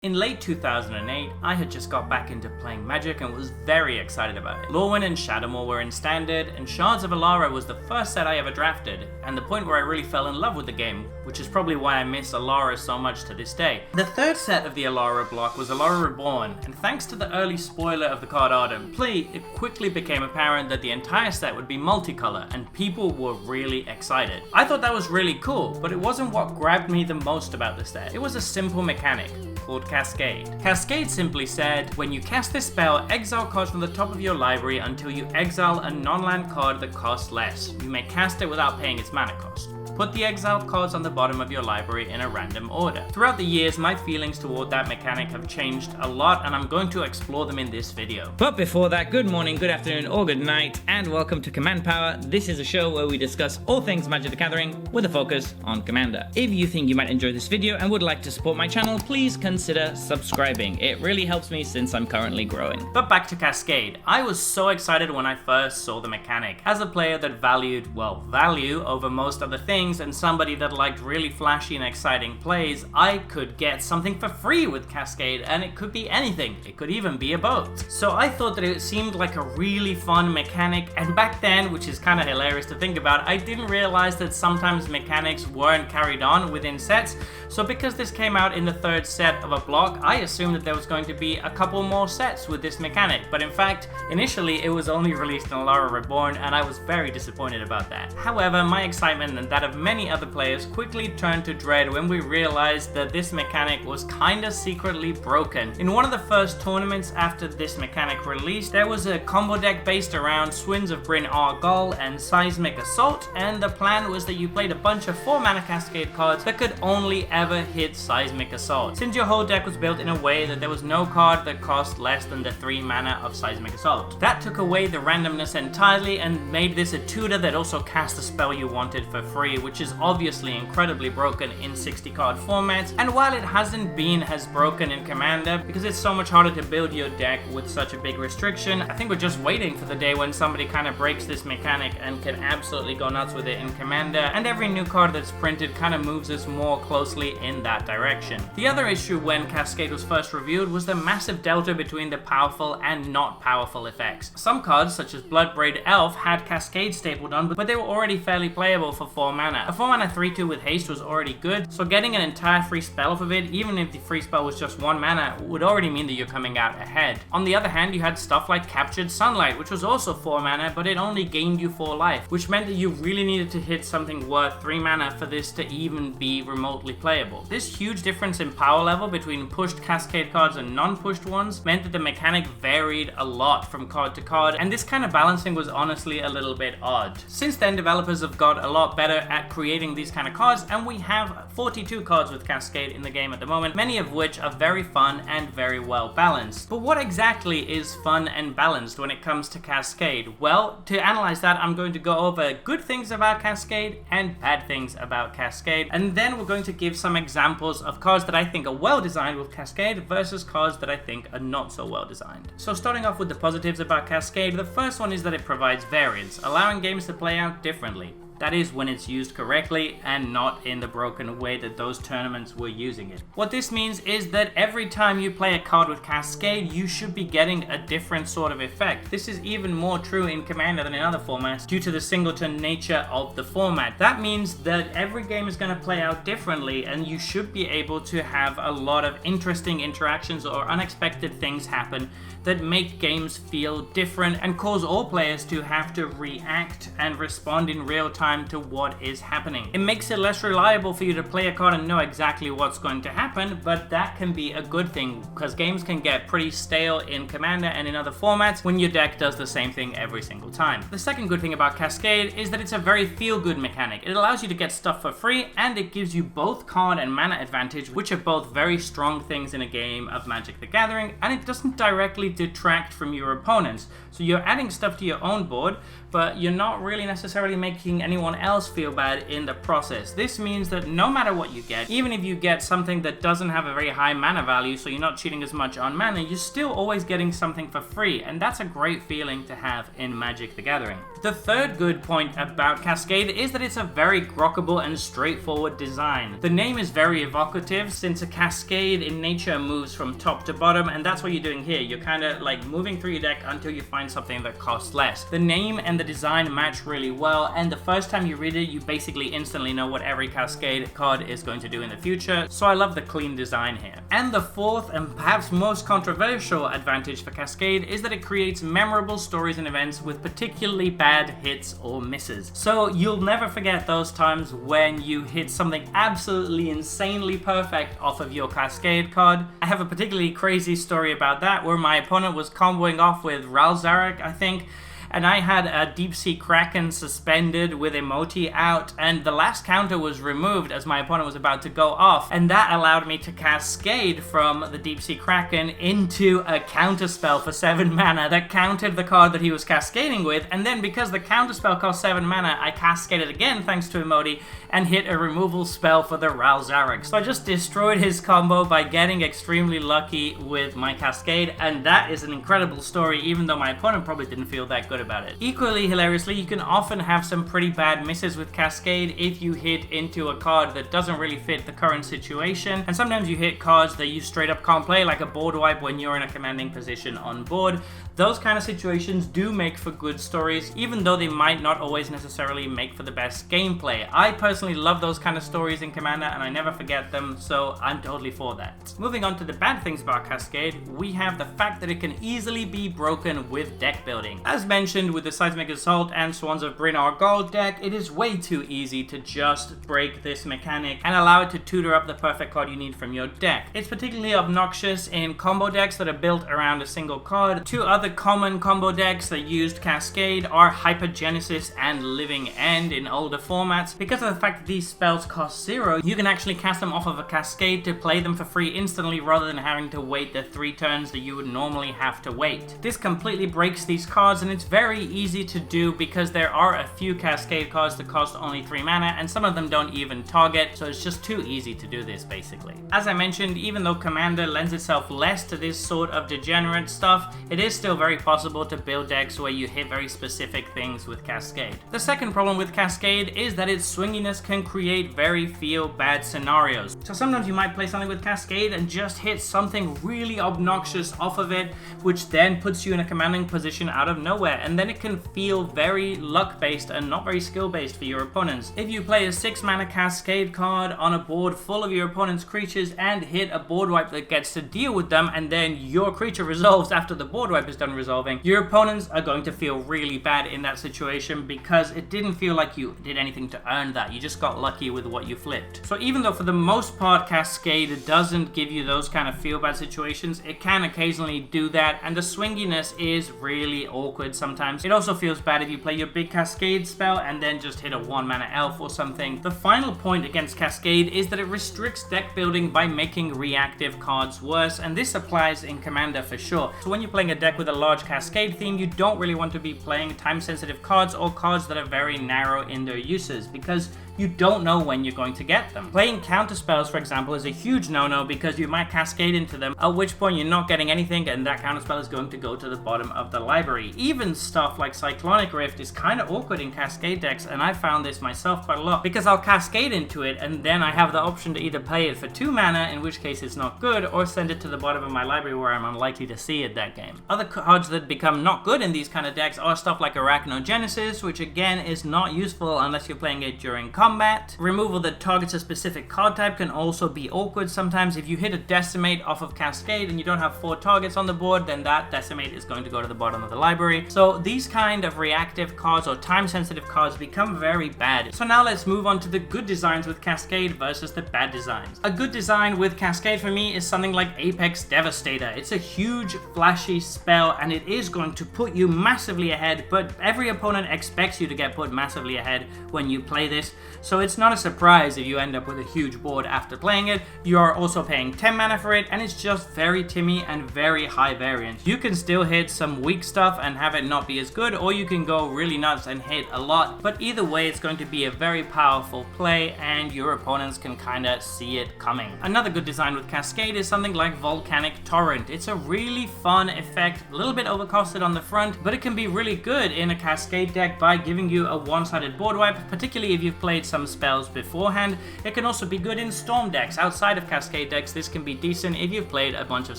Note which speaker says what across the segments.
Speaker 1: In late 2008, I had just got back into playing Magic and was very excited about it. Lorwyn and Shadowmoor were in Standard, and Shards of Alara was the first set I ever drafted, and the point where I really fell in love with the game, which is probably why I miss Alara so much to this day. The third set of the Alara block was Alara Reborn, and thanks to the early spoiler of the card art and play, it quickly became apparent that the entire set would be multicolor, and people were really excited. I thought that was really cool, but it wasn't what grabbed me the most about the set. It was a simple mechanic called Cascade. Cascade simply said, when you cast this spell, exile cards from the top of your library until you exile a non-land card that costs less. You may cast it without paying its mana cost. Put the exiled cards on the bottom of your library in a random order. Throughout the years, my feelings toward that mechanic have changed a lot, and I'm going to explore them in this video. But before that, good morning, good afternoon, or good night, and welcome to Command Power. This is a show where we discuss all things Magic the Gathering with a focus on Commander. If you think you might enjoy this video and would like to support my channel, please consider subscribing. It really helps me since I'm currently growing. But back to Cascade. I was so excited when I first saw the mechanic. As a player that valued, well, value over most other things, and somebody that liked really flashy and exciting plays, I could get something for free with Cascade, and it could be anything. It could even be a boat. So I thought that it seemed like a really fun mechanic, and back then, which is kind of hilarious to think about, I didn't realize that sometimes mechanics weren't carried on within sets. So because this came out in the third set of a block, I assumed that there was going to be a couple more sets with this mechanic, but in fact, initially it was only released in Alara Reborn, and I was very disappointed about that. However, my excitement and that of many other players quickly turned to dread when we realized that this mechanic was kinda secretly broken. In one of the first tournaments after this mechanic released, there was a combo deck based around Swins of Bryn Argol and Seismic Assault, and the plan was that you played a bunch of 4-mana Cascade cards that could only ever hit Seismic Assault, since your whole deck was built in a way that there was no card that cost less than the 3 mana of Seismic Assault. That took away the randomness entirely and made this a tutor that also cast the spell you wanted for free, which is obviously incredibly broken in 60 card formats, and while it hasn't been as broken in Commander because it's so much harder to build your deck with such a big restriction, I think we're just waiting for the day when somebody kind of breaks this mechanic and can absolutely go nuts with it in Commander, and every new card that's printed kind of moves us more closely in that direction. The other issue when Cascade was first reviewed was the massive delta between the powerful and not powerful effects. Some cards, such as Bloodbraid Elf, had Cascade stapled on, but they were already fairly playable for 4 mana. A 4-mana 3/2 with haste was already good, so getting an entire free spell off of it, even if the free spell was just 1 mana, would already mean that you're coming out ahead. On the other hand, you had stuff like Captured Sunlight, which was also 4 mana, but it only gained you 4 life, which meant that you really needed to hit something worth 3 mana for this to even be remotely playable. This huge difference in power level between pushed Cascade cards and non-pushed ones meant that the mechanic varied a lot from card to card, and this kind of balancing was honestly a little bit odd. Since then, developers have got a lot better at creating these kind of cards, and we have 42 cards with Cascade in the game at the moment, many of which are very fun and very well balanced. But what exactly is fun and balanced when it comes to Cascade? Well, to analyze that, I'm going to go over good things about Cascade and bad things about Cascade, and then we're going to give some examples of cards that I think are well designed with Cascade versus cards that I think are not so well designed. So starting off with the positives about Cascade, the first one is that it provides variance, allowing games to play out differently. That is, when it's used correctly and not in the broken way that those tournaments were using it. What this means is that every time you play a card with Cascade, you should be getting a different sort of effect. This is even more true in Commander than in other formats due to the singleton nature of the format. That means that every game is going to play out differently, and you should be able to have a lot of interesting interactions or unexpected things happen that make games feel different and cause all players to have to react and respond in real time to what is happening. It makes it less reliable for you to play a card and know exactly what's going to happen, but that can be a good thing because games can get pretty stale in Commander and in other formats when your deck does the same thing every single time. The second good thing about Cascade is that it's a very feel-good mechanic. It allows you to get stuff for free, and it gives you both card and mana advantage, which are both very strong things in a game of Magic the Gathering, and it doesn't directly detract from your opponents. So you're adding stuff to your own board, but you're not really necessarily making anyone anyone else feel bad in the process. This means that no matter what you get, even if you get something that doesn't have a very high mana value, so you're not cheating as much on mana, you're still always getting something for free, and that's a great feeling to have in Magic the Gathering. The third good point about Cascade is that it's a very grokkable and straightforward design. The name is very evocative, since a cascade in nature moves from top to bottom, and that's what you're doing here. You're kind of like moving through your deck until you find something that costs less. The name and the design match really well, and the first time you read it, you basically instantly know what every Cascade card is going to do in the future, so I love the clean design here. And the fourth and perhaps most controversial advantage for Cascade is that it creates memorable stories and events with particularly bad hits or misses. So you'll never forget those times when you hit something absolutely insanely perfect off of your Cascade card. I have a particularly crazy story about that, where my opponent was comboing off with Ralzarik, I think, and I had a Deep Sea Kraken suspended with Emoti out, and the last counter was removed as my opponent was about to go off, and that allowed me to cascade from the Deep Sea Kraken into a counter spell for 7 mana that countered the card that he was cascading with, and then because the counter spell cost 7 mana, I cascaded again thanks to Emoti and hit a removal spell for the Ralzarik. So I just destroyed his combo by getting extremely lucky with my Cascade, and that is an incredible story, even though my opponent probably didn't feel that good about it. Equally hilariously, you can often have some pretty bad misses with Cascade if you hit into a card that doesn't really fit the current situation, and sometimes you hit cards that you straight up can't play, like a board wipe when you're in a commanding position on board. Those kind of situations do make for good stories, even though they might not always necessarily make for the best gameplay. I personally love those kind of stories in Commander, and I never forget them, so I'm totally for that. Moving on to the bad things about Cascade, we have the fact that it can easily be broken with deck building. As mentioned with the Seismic Assault and Swans of Bryn Gold deck, it is way too easy to just break this mechanic and allow it to tutor up the perfect card you need from your deck. It's particularly obnoxious in combo decks that are built around a single card. Two other common combo decks that used Cascade are Hypergenesis and Living End in older formats. Because of the fact that these spells cost 0, you can actually cast them off of a Cascade to play them for free instantly rather than having to wait the 3 turns that you would normally have to wait. This completely breaks these cards, and it's very easy to do because there are a few Cascade cards that cost only 3 mana, and some of them don't even target, so it's just too easy to do this basically. As I mentioned, even though Commander lends itself less to this sort of degenerate stuff, it is still very possible to build decks where you hit very specific things with Cascade. The second problem with Cascade is that its swinginess can create very feel-bad scenarios. So sometimes you might play something with Cascade and just hit something really obnoxious off of it, which then puts you in a commanding position out of nowhere, and then it can feel very luck-based and not very skill-based for your opponents. If you play a 6 mana Cascade card on a board full of your opponent's creatures and hit a board wipe that gets to deal with them, and then your creature resolves after the board wipe is done resolving, your opponents are going to feel really bad in that situation because it didn't feel like you did anything to earn that. You just got lucky with what you flipped. So even though for the most part Cascade doesn't give you those kind of feel-bad situations, it can occasionally do that, and the swinginess is really awkward sometimes. It also feels bad if you play your big Cascade spell and then just hit a 1 mana elf or something. The final point against Cascade is that it restricts deck building by making reactive cards worse, and this applies in Commander for sure. So when you're playing a deck with a large Cascade theme, you don't really want to be playing time-sensitive cards or cards that are very narrow in their uses, because you don't know when you're going to get them. Playing counter spells, for example, is a huge no-no because you might cascade into them, at which point you're not getting anything and that counter spell is going to go to the bottom of the library. Even stuff like Cyclonic Rift is kind of awkward in Cascade decks, and I found this myself quite a lot because I'll cascade into it and then I have the option to either play it for 2 mana, in which case it's not good, or send it to the bottom of my library where I'm unlikely to see it that game. Other cards that become not good in these kind of decks are stuff like Arachnogenesis, which again is not useful unless you're playing it during combat. Removal that targets a specific card type can also be awkward sometimes. If you hit a Decimate off of Cascade and you don't have 4 targets on the board, then that Decimate is going to go to the bottom of the library. So these kind of reactive cards or time-sensitive cards become very bad. So now let's move on to the good designs with Cascade versus the bad designs. A good design with Cascade for me is something like Apex Devastator. It's a huge, flashy spell and it is going to put you massively ahead, but every opponent expects you to get put massively ahead when you play this. so it's not a surprise if you end up with a huge board after playing it. You are also paying 10 mana for it, and it's just very Timmy and very high variance. You can still hit some weak stuff and have it not be as good, or you can go really nuts and hit a lot, but either way it's going to be a very powerful play and your opponents can kind of see it coming. Another good design with Cascade is something like Volcanic Torrent. It's a really fun effect, a little bit overcosted on the front, but it can be really good in a Cascade deck by giving you a one-sided board wipe, particularly if you've played some spells beforehand. It can also be good in Storm decks. Outside of Cascade decks, this can be decent if you've played a bunch of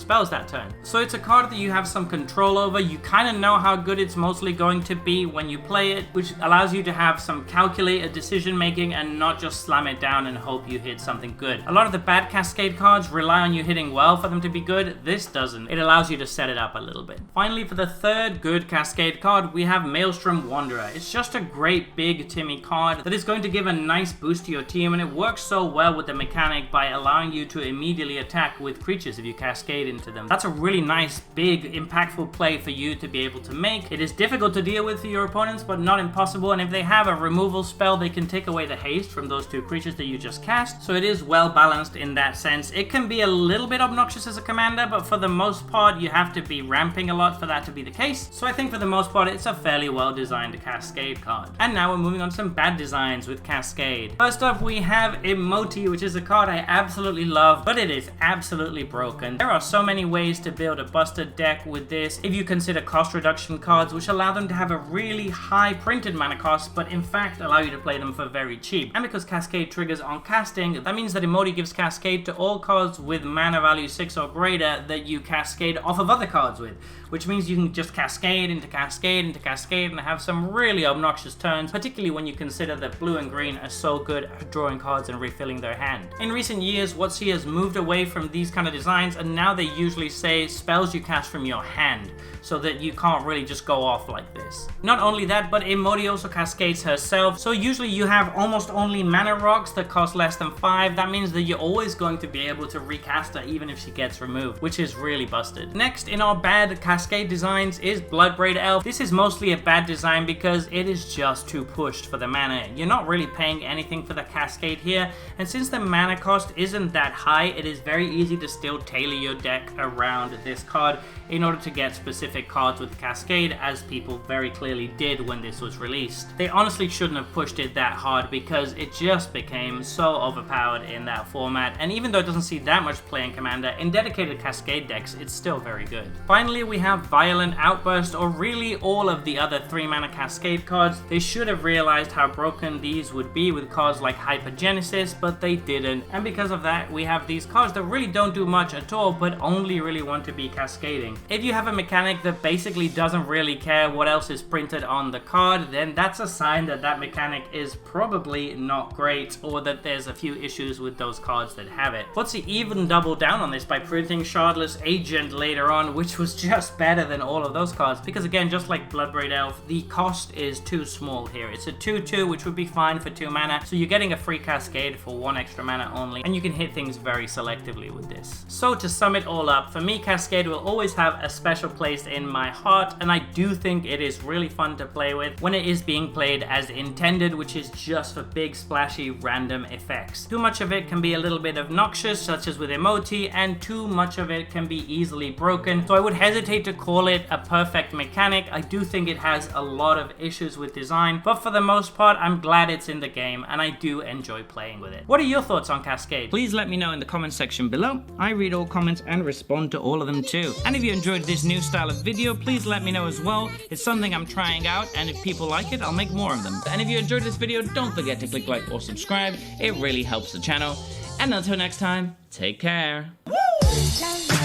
Speaker 1: spells that turn. So it's a card that you have some control over. You kind of know how good it's mostly going to be when you play it, which allows you to have some calculated decision making and not just slam it down and hope you hit something good. A lot of the bad Cascade cards rely on you hitting well for them to be good. This doesn't. It allows you to set it up a little bit. Finally, for the third good Cascade card, we have Maelstrom Wanderer. It's just a great big Timmy card that is going to give a nice boost to your team, and it works so well with the mechanic by allowing you to immediately attack with creatures if you Cascade into them. That's a really nice, big, impactful play for you to be able to make. It is difficult to deal with for your opponents, but not impossible, and if they have a removal spell, they can take away the haste from those two creatures that you just cast, so it is well balanced in that sense. It can be a little bit obnoxious as a commander, but for the most part, you have to be ramping a lot for that to be the case, so I think for the most part, it's a fairly well designed Cascade card. And now we're moving on to some bad designs with Cascade. First up, we have Emoti, which is a card I absolutely love, but it is absolutely broken. There are so many ways to build a busted deck with this if you consider cost reduction cards, which allow them to have a really high printed mana cost, but in fact allow you to play them for very cheap. And because Cascade triggers on casting, that means that Emoti gives Cascade to all cards with mana value 6 or greater that you cascade off of other cards with, which means you can just cascade into Cascade into Cascade and have some really obnoxious turns, particularly when you consider that blue and green are so good at drawing cards and refilling their hand. In recent years, WotC has moved away from these kind of designs, and now they usually say spells you cast from your hand, so that you can't really just go off like this. Not only that, but Emoti also cascades herself, so usually you have almost only mana rocks that cost less than 5. That means that you're always going to be able to recast her even if she gets removed, which is really busted. Next in our bad Cascade designs is Bloodbraid Elf. This is mostly a bad design because it is just too pushed for the mana. You're not really paying anything for the Cascade here, and since the mana cost isn't that high, it is very easy to still tailor your deck around this card in order to get specific cards with Cascade, as people very clearly did when this was released. They honestly shouldn't have pushed it that hard because it just became so overpowered in that format, and even though it doesn't see that much play in Commander, in dedicated Cascade decks it's still very good. Finally, we have Violent Outburst, or really all of the other 3 mana Cascade cards. They should have realized how broken these would be with cards like Hypergenesis, but they didn't, and because of that we have these cards that really don't do much at all but only really want to be cascading. If you have a mechanic that basically doesn't really care what else is printed on the card, then that's a sign that that mechanic is probably not great, or that there's a few issues with those cards that have it. WotC even doubled down on this by printing Shardless Agent later on, which was just better than all of those cards, because again, just like Bloodbraid Elf, the cost is too small here. It's a 2/2, which would be fine for 2 mana, so you're getting a free Cascade for 1 extra mana only, and you can hit things very selectively with this. So to sum it all up, for me, Cascade will always have a special place in my heart, and I do think it is really fun to play with when it is being played as intended, which is just for big splashy random effects. Too much of it can be a little bit obnoxious, such as with Emoti, and too much of it can be easily broken, so I would hesitate to call it a perfect mechanic. I do think it has a lot of issues with design, but for the most part I'm glad it's in the game and I do enjoy playing with it. What are your thoughts on Cascade? Please let me know in the comment section below. I read all comments and respond to all of them too. And if you enjoyed this new style of video, please let me know as well. It's something I'm trying out, and if people like it, I'll make more of them. And if you enjoyed this video, don't forget to click like or subscribe. It really helps the channel. And until next time, take care. Woo!